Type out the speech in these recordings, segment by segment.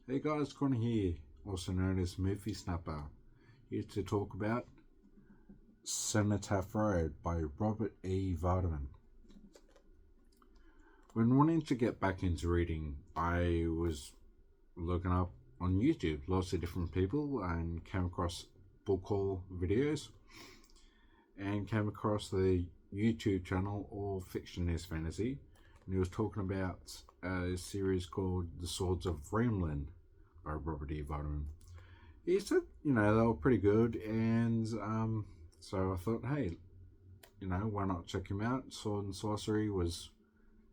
Hey guys, Connor here, also known as Movie Snapper, here to talk about Cenotaph Road by Robert E. Vardeman. When wanting to get back into reading, I was looking up on YouTube lots of different people and came across book haul videos and came across the YouTube channel All Fiction is Fantasy, and he was talking about a series called The Swords of Ramelin by Robert E. Vardeman. He said, they were pretty good, and so I thought, hey, why not check him out? Sword and Sorcery was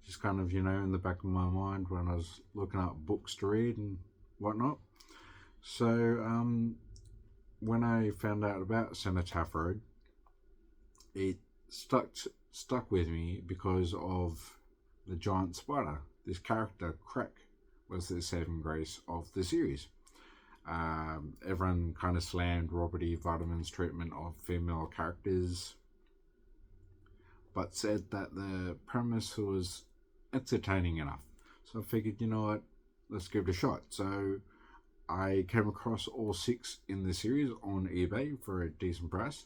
just kind of, in the back of my mind when I was looking up books to read and whatnot. So when I found out about Cenotaph Road, it stuck with me because of the giant spider. This character, Crack, was the saving grace of the series. Everyone kind of slammed Robert E. Vardeman's treatment of female characters, but said that the premise was entertaining enough. So I figured, you know what, let's give it a shot. So I came across all 6 in the series on eBay for a decent price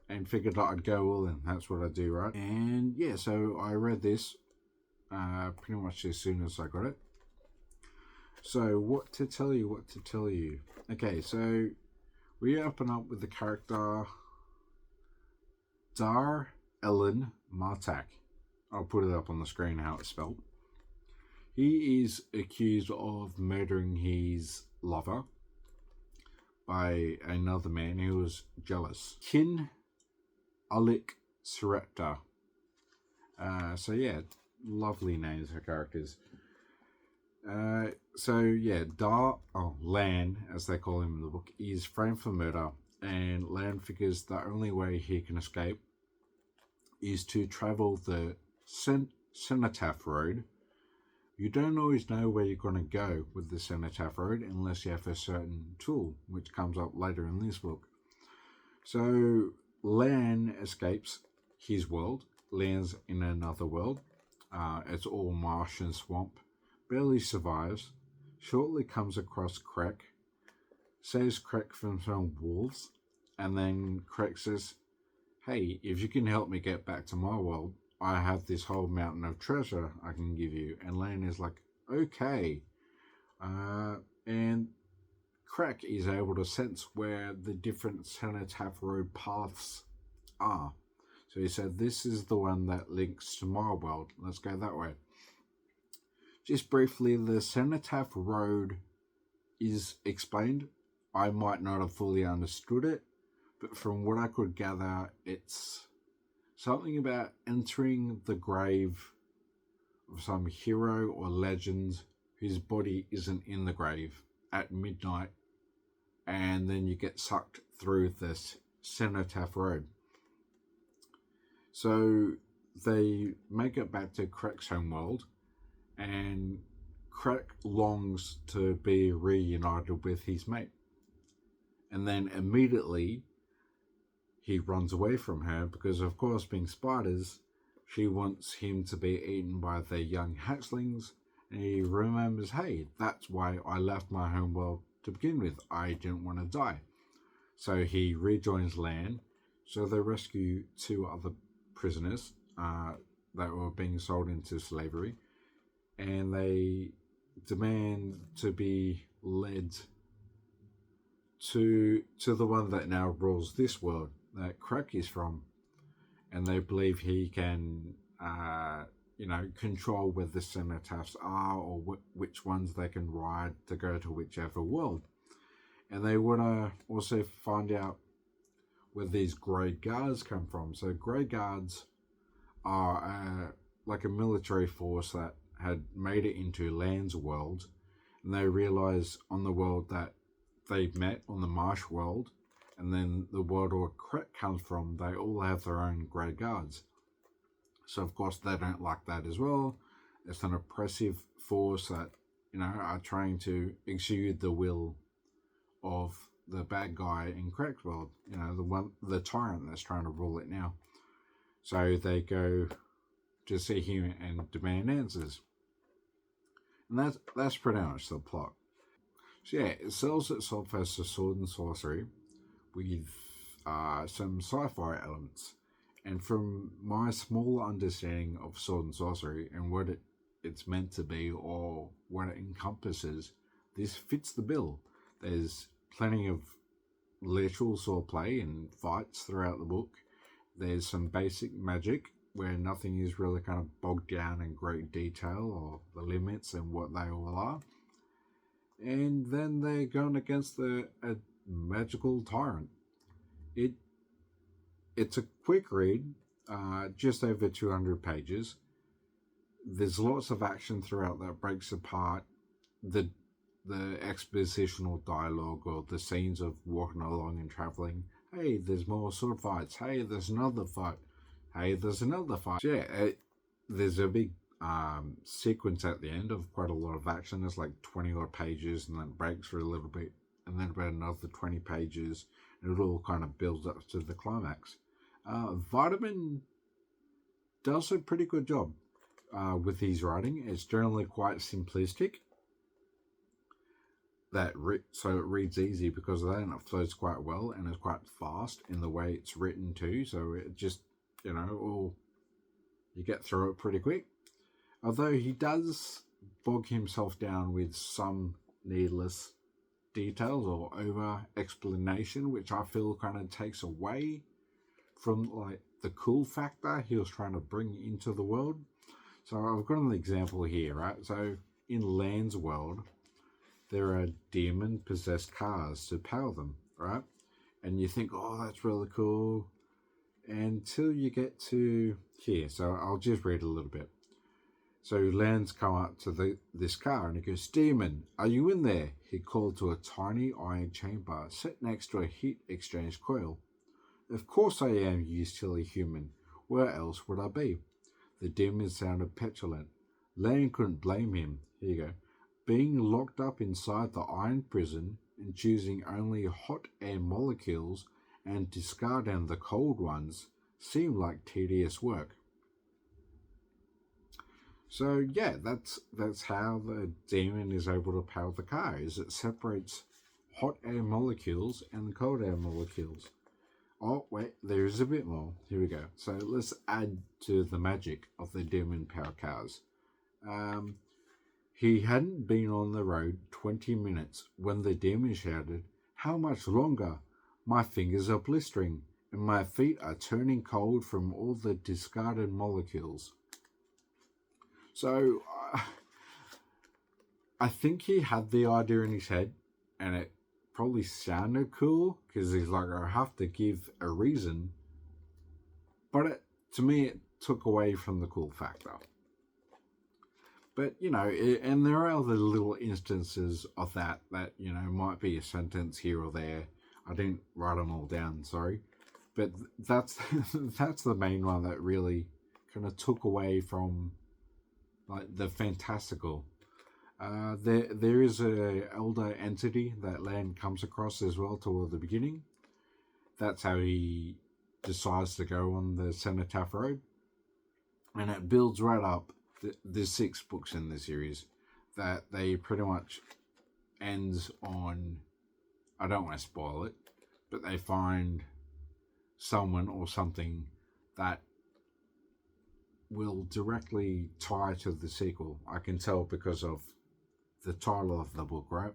and figured that I'd go all in. That's what I do, right? And yeah, so I read this pretty much as soon as I got it. So what to tell you. Okay, so we open up with the character Dar Ellen Martak. I'll put it up on the screen how it's spelled. He is accused of murdering his lover by another man who was jealous. Kin Alik Surepta. So yeah, lovely names for characters. Lan, as they call him in the book, is framed for murder, and Lan figures the only way he can escape is to travel the Cenotaph Road. You don't always know where you're going to go with the Cenotaph Road unless you have a certain tool, which comes up later in this book. So Lan escapes his world, lands in another world. It's all marsh and swamp. Barely survives, shortly comes across Crack, saves Crack from some wolves, and then Crack says, hey, if you can help me get back to my world, I have this whole mountain of treasure I can give you. And Lane is like, okay. And Crack is able to sense where the different Cenotaph Road paths are. So he said, this is the one that links to my world. Let's go that way. Just briefly, the Cenotaph Road is explained. I might not have fully understood it, but from what I could gather, it's something about entering the grave of some hero or legend whose body isn't in the grave at midnight, and then you get sucked through this Cenotaph Road. So they make it back to Crack's homeworld, and Crack longs to be reunited with his mate. And then immediately he runs away from her because, of course, being spiders, she wants him to be eaten by their young hatchlings. And he remembers, hey, that's why I left my homeworld to begin with. I didn't want to die. So he rejoins Lan. So they rescue 2 other prisoners that were being sold into slavery. And they demand to be led to the one that now rules this world that Crack is from, and they believe he can control where the Cenotaphs are or which ones they can ride to go to whichever world. And they want to also find out where these Grey Guards come from. So Grey Guards are like a military force that had made it into Lan's world, and they realize on the world that they met on the Marsh world, and then the world where Crack comes from, they all have their own Grey Guards. So of course they don't like that as well. It's an oppressive force that are trying to exude the will of the bad guy in Crack's world. The tyrant that's trying to rule it now. So they go to see him and demand answers. And that's pretty much the plot. So yeah, it sells itself as a sword and sorcery with some sci-fi elements. And from my small understanding of sword and sorcery and what it's meant to be or what it encompasses, this fits the bill. There's plenty of literal swordplay and fights throughout the book. There's some basic magic where nothing is really kind of bogged down in great detail or the limits and what they all are. And then they're going against a magical tyrant. It's a quick read, just over 200 pages. There's lots of action throughout that breaks apart the expositional dialogue or the scenes of walking along and traveling. Hey, there's more sword fights. Hey, there's another fight. Hey, there's another fight. So yeah, there's a big sequence at the end of quite a lot of action. There's like 20 odd pages, and then it breaks for a little bit, and then about another 20 pages, and it all kind of builds up to the climax. Vardeman does a pretty good job with his writing. It's generally quite simplistic. So it reads easy because of that, and it flows quite well and is quite fast in the way it's written too. So it just, you get through it pretty quick. Although he does bog himself down with some needless details or over explanation, which I feel kind of takes away from like the cool factor he was trying to bring into the world. So I've got an example here, right? So in Land's world, there are demon-possessed cars to power them, right? And you think, oh, that's really cool. Until you get to here. So I'll just read a little bit. So Land's come up to this car and he goes, "Demon, are you in there?" He called to a tiny iron chamber set next to a heat exchange coil. "Of course I am, you silly human. Where else would I be?" The demon sounded petulant. Land couldn't blame him. Here you go. Being locked up inside the iron prison and choosing only hot air molecules and discarding the cold ones seemed like tedious work. So yeah, that's how the demon is able to power the car, is it separates hot air molecules and cold air molecules. Oh wait, there is a bit more. Here we go. So let's add to the magic of the demon power cars. He hadn't been on the road 20 minutes when the demon shouted, "How much longer? My fingers are blistering, and my feet are turning cold from all the discarded molecules." So, I think he had the idea in his head, and it probably sounded cool, because he's like, I have to give a reason. But to me, it took away from the cool factor. But, and there are other little instances of that, might be a sentence here or there. I didn't write them all down, sorry. But that's that's the main one that really kind of took away from like the fantastical. There is a elder entity that Land comes across as well toward the beginning. That's how he decides to go on the Cenotaph Road. And it builds right up. There's 6 books in the series that they pretty much ends on, I don't want to spoil it, but they find someone or something that will directly tie to the sequel. I can tell because of the title of the book, right?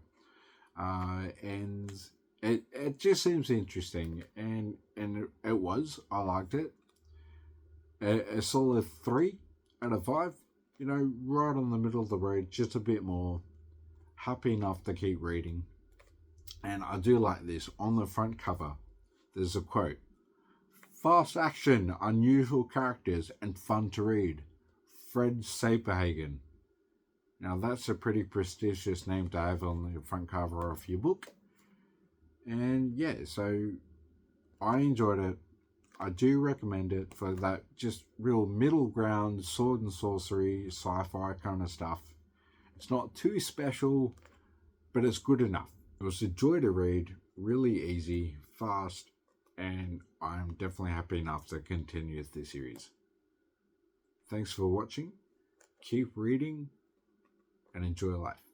And it just seems interesting, and it was. I liked it. A solid 3 out of 5. Right on the middle of the road, just a bit more. Happy enough to keep reading. And I do like this. On the front cover, there's a quote: "Fast action, unusual characters, and fun to read. Fred Saperhagen." Now that's a pretty prestigious name to have on the front cover of your book. And yeah, so I enjoyed it. I do recommend it for that just real middle ground sword and sorcery, sci-fi kind of stuff. It's not too special, but it's good enough. It was a joy to read, really easy, fast, and I'm definitely happy enough to continue this series. Thanks for watching. Keep reading and enjoy life.